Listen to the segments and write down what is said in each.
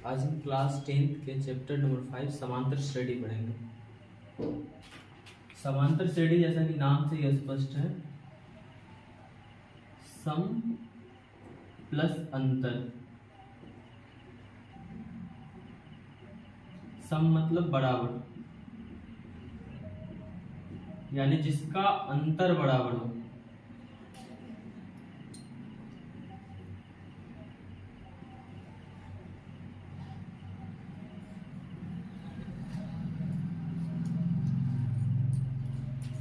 आज हम class 10th के चैप्टर नंबर 5 समांतर श्रेणी पढ़ेंगे। समांतर श्रेणी जैसा कि नाम से ही स्पष्ट है, सम प्लस अंतर। सम मतलब बराबर, यानी जिसका अंतर बराबर हो।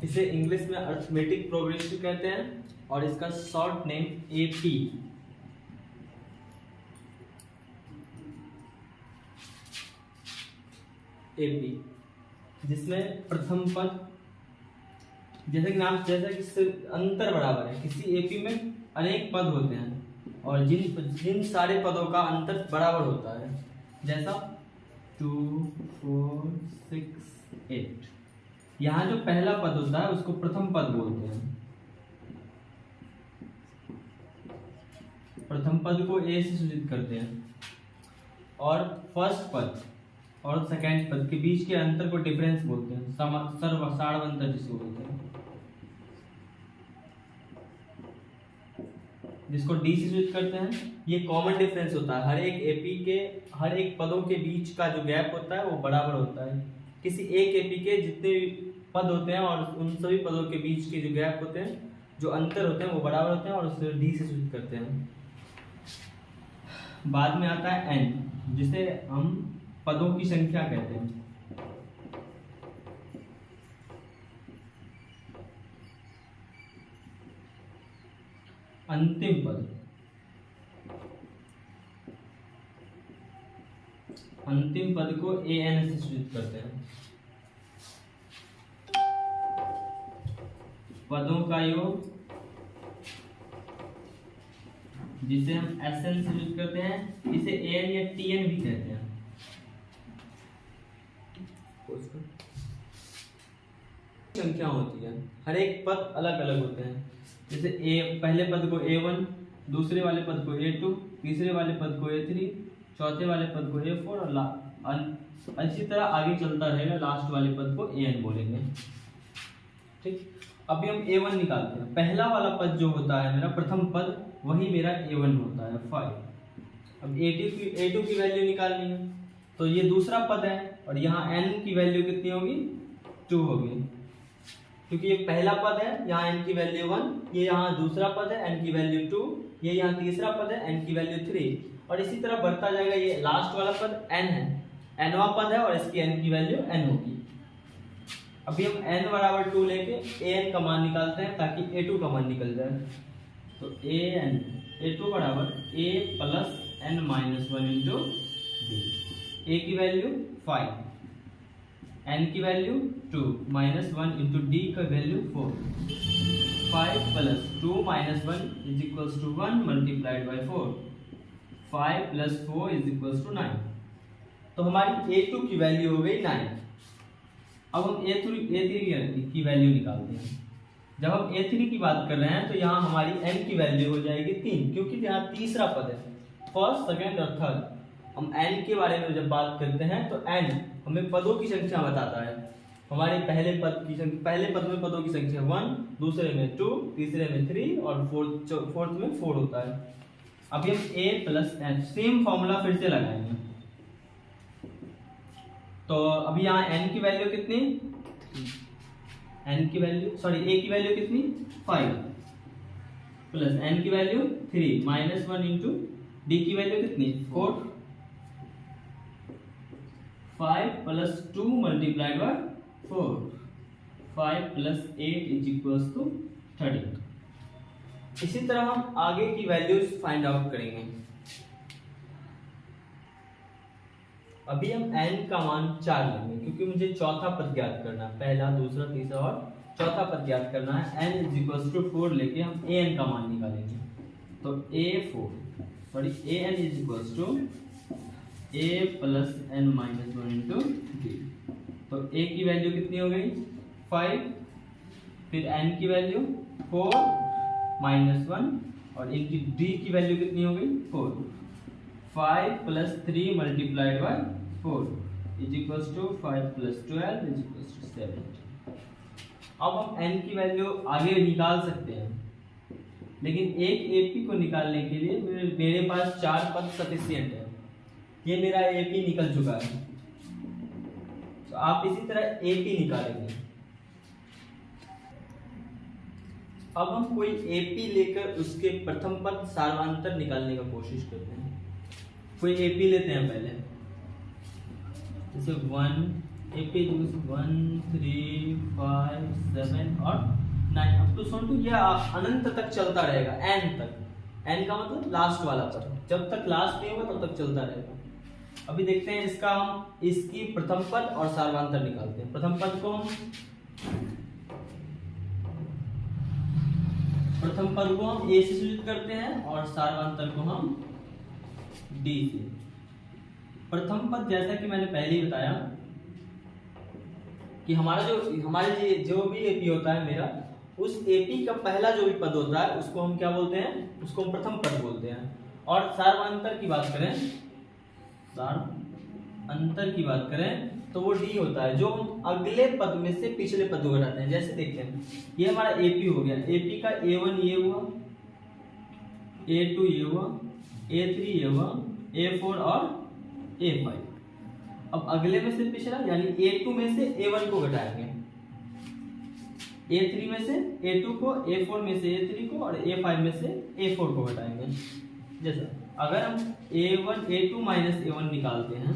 इसे इंग्लिश में अरिथमेटिक प्रोग्रेशन कहते हैं और इसका शॉर्ट नेम एपी। एपी जिसमें प्रथम पद, जैसे कि नाम जैसा कि अंतर बराबर है। किसी एपी में अनेक पद होते हैं और जिन सारे पदों का अंतर बराबर होता है, जैसा 2, 4, 6, 8। यहाँ जो पहला पद होता है उसको प्रथम पद बोलते हैं। प्रथम पद को ए से सूचित करते हैं और फर्स्ट पद और सेकंड पद के बीच के अंतर को डिफरेंस बोलते हैं, सार्वंतर जिसको बोलते हैं, जिसको डी से सूचित करते हैं। ये कॉमन डिफरेंस होता है, हर एक एपी के हर एक पदों के बीच का जो गैप होता है वो बराबर होता है। किसी एक एपी के जितने पद होते हैं और उन सभी पदों के बीच के जो गैप होते हैं, जो अंतर होते हैं, वो बराबर होते हैं और उसे डी से सूचित करते हैं। बाद में आता है एन, जिसे हम पदों की संख्या कहते हैं। अंतिम पद, अंतिम पद को ए एन से सूचित करते हैं। पदों का योग, जिसे हम एस एन से सूचित करते हैं। इसे ए एन या टी एन भी कहते हैं। संख्या होती है, हर एक पद अलग अलग होते हैं। जैसे पहले पद को A1, दूसरे वाले पद को A2, तीसरे वाले पद को A3, चौथे वाले पद को A4 और इसी तरह आगे चलता रहेगा। लास्ट वाले पद को AN बोलेंगे। ठीक, अभी हम A1 निकालते हैं। पहला वाला पद जो होता है मेरा प्रथम पद, वही मेरा A1 होता है 5। अब A2 की वैल्यू निकालनी है, तो ये दूसरा पद है और यहाँ n की वैल्यू कितनी होगी? 2 होगी, क्योंकि ये पहला पद है, यहाँ n की वैल्यू 1, ये यहाँ दूसरा पद है, n की वैल्यू 2, ये यहाँ तीसरा पद है, n की वैल्यू 3, और इसी तरह बढ़ता जाएगा। ये लास्ट वाला पद n है, nवां पद है और इसकी n की वैल्यू n होगी। अभी हम n बराबर 2 लेके an का मान निकालते हैं ताकि a2 का मान निकल जाए। तो a2 बराबर a plus n minus 1 into b। a की वैल्यू 5, n की वैल्यू 2 माइनस 1 इंटू डी का value 4। 5 plus 2 minus 1 is equals to 1 multiplied by 4। 5 plus 4 is equals to 9। तो हमारी A2 की वैल्यू हो गई 9। अब हम A3 की वैल्यू निकालते हैं। जब हम A3 की बात कर रहे हैं तो यहाँ हमारी n की वैल्यू हो जाएगी 3, क्योंकि यहाँ तीसरा पद है, फर्स्ट, सेकेंड और थर्ड। हम n के बारे में जब बात करते हैं तो n हमें पदों की संख्या बताता है। हमारे पहले पद में पदों की संख्या 1, दूसरे में 2, तीसरे में 3 और फोर्थ में 4 होता है। अभी हम a plus n same formula फिर से लगाएंगे। तो अभी यहाँ n की वैल्यू कितनी? a की वैल्यू कितनी? 5 प्लस n की वैल्यू 3 माइनस 1 इंटू डी की वैल्यू कितनी? 4। 5 plus 2 multiplied by 4। 5 plus 8 is equals to 13। इसी तरह हम आगे की वैल्यूज फाइंड आउट करेंगे। अभी हम n का मान 4 लेंगे, क्योंकि मुझे चौथा पद ज्ञात करना है। पहला, दूसरा, तीसरा और चौथा पद ज्ञात करना है। n इज इक्वल्स टू 4 लेके हम an का मान निकालेंगे। तो an is equals to a plus n minus 1 into D. तो a की वैल्यू कितनी हो गई? 5, फिर n की वैल्यू 4 माइनस 1 और इनकी डी की वैल्यू कितनी हो गई? 4। 5 plus 3 multiplied by 4 is equals to 5 plus 12 is equals to 7। अब हम n की वैल्यू आगे निकाल सकते हैं, लेकिन एक AP को निकालने के लिए मेरे पास 4 पद सफिशिएंट है। ये मेरा AP निकल चुका है, तो आप इसी तरह AP निकालेंगे। अब हम कोई AP लेकर उसके प्रथम पद सार्वंतर निकालने का कोशिश करते हैं। कोई AP लेते हैं पहले, जैसे 1 AP 1 3 5 7 और 9 अप टू 2 ये अनंत तक चलता रहेगा, n तक। n का मतलब लास्ट वाला पद, जब तक लास्ट नहीं होगा तब तक चलता रहेगा। अभी देखते हैं इसका, हम इसकी प्रथम पद और सार्वंतर निकालते हैं। प्रथम पद को हम a से सूचित करते हैं और सार्वंतर को हम d से। प्रथम पद जैसा कि मैंने पहले ही बताया कि हमारे जो भी AP होता है मेरा, उस AP का पहला जो भी पद होता है उसको हम क्या बोलते हैं, उसको हम प्रथम पद बोलते हैं। और सार्वंतर की बात करें तो वो D होता है, जो हम अगले पद में से पिछले पद को घटाते हैं। जैसे देखते हैं, ये हमारा AP हो गया, AP का A1 ये हुआ, A2 ये हुआ, A3 ये हुआ, A4 और A5। अब अगले में से पिछला यानी A2 में से A1 को घटाएंगे, A3 में से A2 को, A4 में से A3 को और A5 में से A4 को घटाएंगे। जैसा अगर हम A2 माइनस A1 निकालते हैं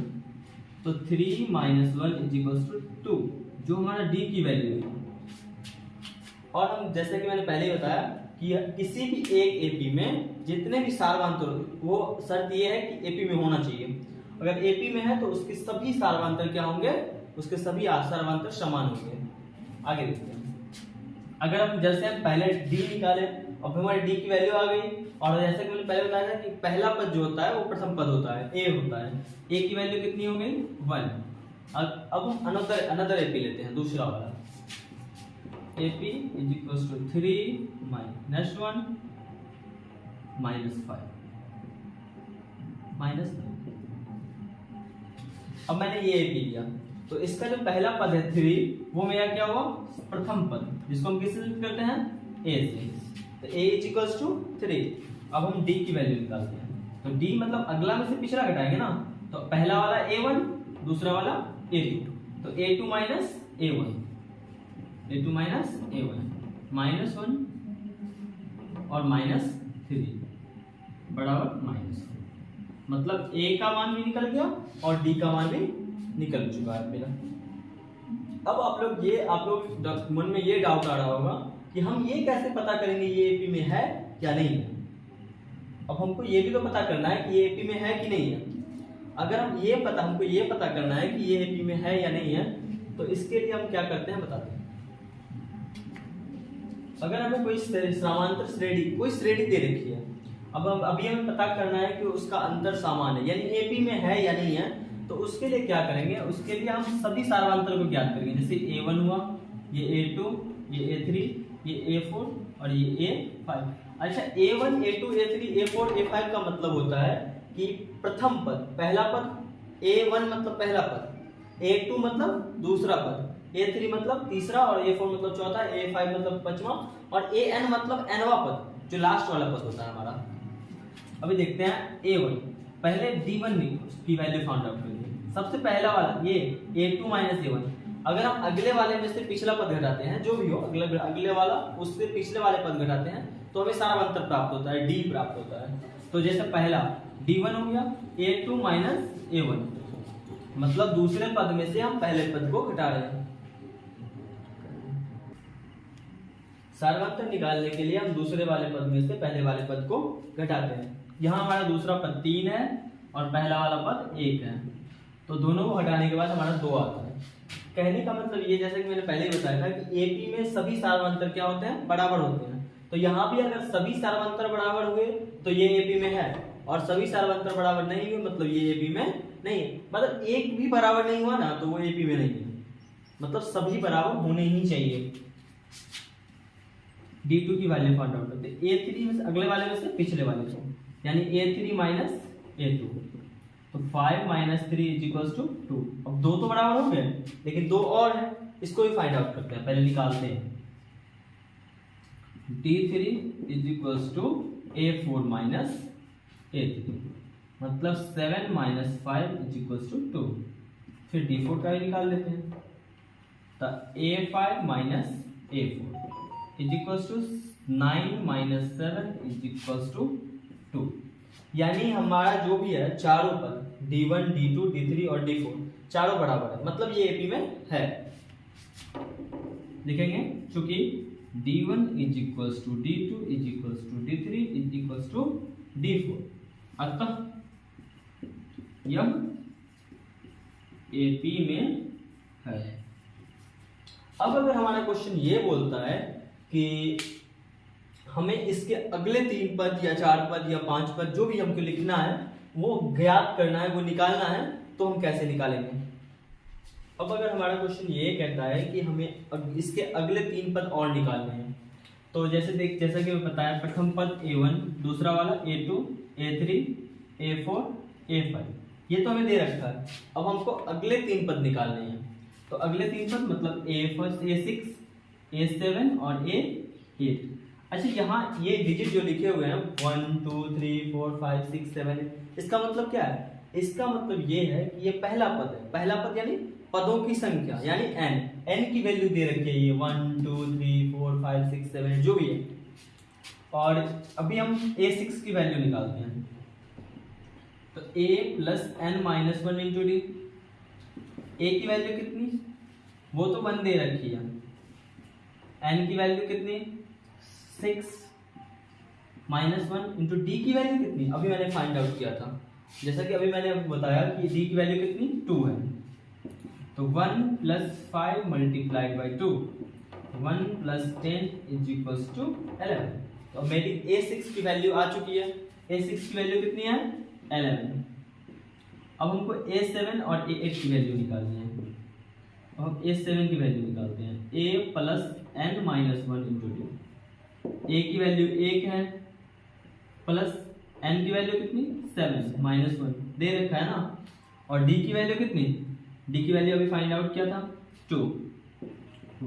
तो 3 माइनस 1 इज इक्वल्स टू 2, जो हमारा D की वैल्यू है। और हम जैसे कि मैंने पहले ही बताया कि किसी भी एक AP में जितने भी सार्वंतर, वो शर्त ये है कि AP में होना चाहिए। अगर AP में है तो उसके सभी सार्वंतर क्या होंगे, उसके सभी सार्वंतर समान होंगे। आगे देखते हैं, अगर हम जैसे हम पहले D निकाले और हमारी D की वैल्यू आ गई, और जैसे कि मैंने पहले बताया था कि पहला पद जो होता है वो प्रथम पद होता है, A होता है। A की वैल्यू कितनी हो गई 1। अब हम अनदर AP लेते हैं, दूसरा वाला AP is equals to 3 minus 1 minus 5 minus 9। अब मैंने ये AP लिया, तो इसका जो पहला पद है 3, वो मेरा क्या हुआ, प्रथम पद, जिसको हम किससे करते हैं, A से। तो A इज इक्वल्स टू 3। अब हम D की वैल्यू निकालते हैं, तो D मतलब अगला में से पिछला घटाएंगे ना, तो पहला वाला A1, दूसरा वाला A2, तो A2 minus A1, A2 minus A1, minus 1 और माइनस 3 बराबर माइनस। मतलब A का मान भी निकल गया और D का मान भी निकल चुका है मेरा। अब आप लोग मन में ये डाउट आ रहा होगा कि हम ये कैसे पता करेंगे ये AP में है या नहीं है। अब हमको ये भी तो पता करना है कि ये AP में है कि नहीं है। अगर हमको ये पता करना है कि ये AP में है या नहीं है, तो इसके लिए हम क्या करते हैं बताते हैं। अगर हमें कोई समांतर श्रेणी, कोई श्रेणी दे रखी है, अब अभी हमें पता करना है कि उसका अंतर समान है, यानी AP में है या नहीं है, तो उसके लिए क्या करेंगे, उसके लिए हम सभी सार्वंतर को ज्ञात करेंगे। जैसे A1 हुआ, ये A2, ये A3, ये A4 और ये A5। अच्छा, A1, A2, A3, A4, A5 का मतलब होता है कि प्रथम पद, पहला पद, A1 मतलब पहला पद, A2 मतलब दूसरा पद, A3 मतलब तीसरा और A4 मतलब चौथा, A5 मतलब पांचवा और AN मतलब nवां पद, जो लास्ट वाला पद होता है हमारा। अभी देखते हैं A1, पहले D1 की वैल्यू फाइंड आउट करेंगे। सबसे पहला वाला ये A2 माइनस A1, अगर हम अगले वाले में से पिछला पद घटाते हैं, जो भी हो अगले वाला उससे पिछले वाले पद घटाते हैं, तो हमें सार्वंतर प्राप्त होता है, D प्राप्त होता है। तो जैसे पहला D1 हो गया, A2 माइनस A1, मतलब दूसरे पद में से हम पहले पद को घटा रहे हैं। सार्वंतर निकालने के लिए हम दूसरे वाले पद में से पहले वाले पद को घटाते हैं। यहाँ हमारा दूसरा पद 3 है और पहला वाला पद 1 है, तो दोनों को घटाने के बाद हमारा 2 आता है। कहने का मतलब ये, जैसे कि मैंने पहले ही बताया था कि AP में सभी सार्वंतर क्या होते हैं, बराबर होते हैं। तो यहाँ भी अगर सभी सार्वंतर बराबर हुए तो ये AP में है, और सभी सार्वंतर बराबर नहीं हुए मतलब ये AP में नहीं है। मतलब एक भी बराबर नहीं हुआ ना तो वो AP में नहीं है, मतलब सभी बराबर होने ही चाहिए। D2 की वैल्यू फाइंड आउट करते हैं, A3 में से अगले वाले में से पिछले वाले को, यानी A3 माइनस A2। तो 5 माइनस 3 इज इक्वल टू 2। अब दो तो बराबर हो गए, लेकिन दो और है, इसको भी फाइंड आउट करते हैं, पहले निकालते हैं। D3 is equal to A4 minus A3, मतलब 7 माइनस 5 इज इक्वल टू 2। फिर D4 का भी निकाल लेते हैं, तो A5 minus A4 is equal to 9 minus 7 is equal to 2। यानी हमारा जो भी है चारों पद D1, D2, D3 और D4 चारों बराबर है, मतलब ये AP में है। लिखेंगे चूंकि D1 is equal to D2 is equal to D3 is equal to D4, अतः यह AP में है। अब अगर हमारा क्वेश्चन ये बोलता है कि हमें इसके अगले 3 पद या 4 पद या 5 पद जो भी हमको लिखना है वो ज्ञात करना है, वो निकालना है, तो हम कैसे निकालेंगे? अब अगर हमारा क्वेश्चन ये कहता है कि हमें इसके अगले 3 पद और निकालने हैं, तो जैसा कि मैं बताया, प्रथम पद A1, दूसरा वाला A2, A3, A4, A5, ये तो हमें दे रखा है। अब हमको अगले 3 पद निकालने हैं, तो अगले 3 पद मतलब A6, A7 और A8। अच्छा, यहाँ ये डिजिट जो लिखे हुए हैं 1 2 3 4 5 6 7, इसका मतलब क्या है? इसका मतलब ये है कि ये पहला पद है। पहला पद यानी पदों की संख्या, यानी n की वैल्यू दे रखी है, ये 1 2 3 4 5 6 7 जो भी है। और अभी हम A6 की वैल्यू निकालते हैं, तो A plus n minus 1 into D. A की वैल्यू कितनी, वो तो 1 दे रखी है। n की वैल्यू कितनी, 6 माइनस 1 इंटू डी की वैल्यू कितनी, अभी मैंने फाइंड आउट किया था, जैसा कि अभी मैंने बताया कि डी की वैल्यू कितनी 2 है। तो 1 plus 5 multiplied by 2, 1 plus 10 is equal to 11। तो मेरी A6 की वैल्यू आ चुकी है। A6 की वैल्यू कितनी है, 11। अब हमको A7 और A8 की वैल्यू निकालनी है। अब हम A7 की वैल्यू निकालते हैं, A plus n minus 1 into D. A की वैल्यू 1 है, प्लस n की वैल्यू कितनी, 7 माइनस 1 दे रखा है ना। और d की वैल्यू कितनी, d की वैल्यू अभी फाइंड आउट किया था 2।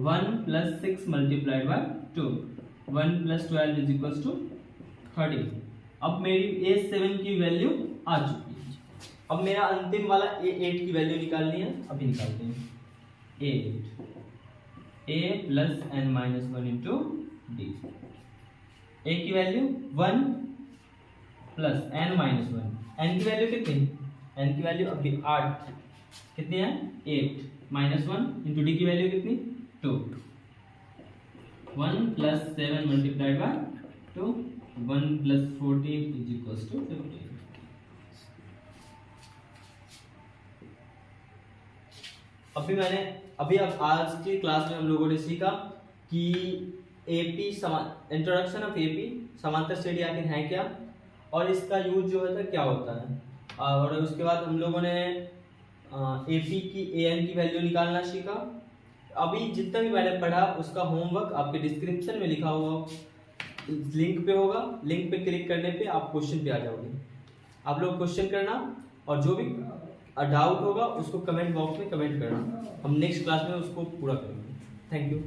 1 plus 6 multiplied by 2, 1 plus 12 is equal to 13। अब मेरी A7 की वैल्यू आ चुकी है। अब मेरा अंतिम वाला A8 की वैल्यू निकालनी है, अभी निकालते हैं। A8 A plus n minus 1 into D. A की value 1 plus n minus 1, n की वैल्यू कितनी, n की वैल्यू अभी 8 कितनी है, 8 माइनस 1 इंटू डी की वैल्यू कितनी, 2। 1 plus 7 multiplied by 2, 1 plus 14 is equal to 15। अभी अब आज की क्लास में हम लोगों ने सीखा कि AP इंट्रोडक्शन ऑफ AP समांतर श्रेणी आखिर है क्या, और इसका यूज जो है क्या होता है। और उसके बाद हम लोगों ने AP की AN की वैल्यू निकालना सीखा। अभी जितना भी मैंने पढ़ा उसका होमवर्क आपके डिस्क्रिप्शन में लिखा हुआ लिंक पे होगा, लिंक पे क्लिक करने पे आप क्वेश्चन पे आ जाओगे। आप लोग क्वेश्चन करना और जो भी डाउट होगा उसको कमेंट बॉक्स में कमेंट करना, हम नेक्स्ट क्लास में उसको पूरा करेंगे। Thank you.